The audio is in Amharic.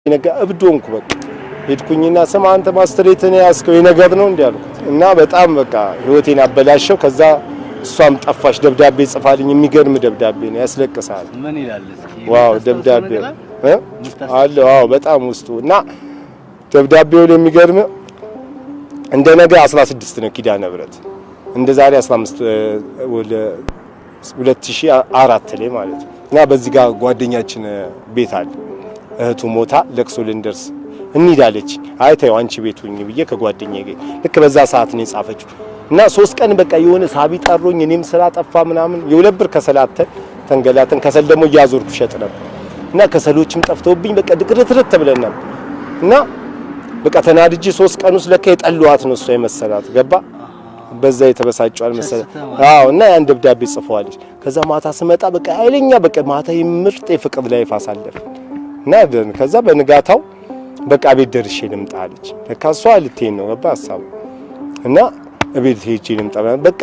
ነገ እብዶንኩ በቃ ሄድኩኝና ስማ አንተ ማስተሬትን ያስከው የነገር ነው እንዲያልኩት እና በጣም በቃ ህይወቴን አበላሸው። ከዛ እሷም ጠፋሽ ደብዳቤ ጽፋልኝ የሚገርም ደብዳቤ ነው ያስለቅሳል። ምን ይላል እስኪ? ዋው ደብዳቤ አለ ዋው በጣም ውስጡ እና ደብዳቤው የሚገርም እንደ ነገ 16 ነው ኪዳነ ምህረት እንደ ዛሬ 15 2004 ላይ ማለት ነው። እና በዚህ ጋር ጓደኛችን ቤት አለ እህቱ ሞታ ለቅሶ ልንደርስ እንሂዳለች። አይ ተይው አንቺ ቤት ሁኚ ብዬ ከጓደኛዬ ጋር ልክ በዛ ሰዓት ነው የጻፈችው። እና 3 ቀን በቃ የሆነ ሳቢ ጠሮኝ እኔም ስራ ጠፋ ምናምን የሁለት ብር ከሰላተን ተንገላተን ከሰል ደግሞ እያዞርኩ ሸጥ ነበር። እና ከሰሎችም ጠፍተውብኝ በቃ ድቅርትርት ብለን ነበር። እና በቃ ተናድጄ 3 ቀን ውስጥ ለካ የጠሏት ነው እሷ የመሰላት ገባ በዛ የተበሳጨዋል መሰለኝ። አዎ እና ያን ደብዳቤ ጽፈዋለች። ከዛ ማታ ስመጣ በቃ ኃይለኛ በቃ ማታ የምርጥ የፍቅር ላይፍ አሳለፍን። እና ከዛ በንጋታው በቃ ቤት ደርሼ ልምጣ አለች። ለካ እሷ ልትሄድ ነው ገባ ሐሳቡ እና ቤት ሄጄ ልምጣ በቃ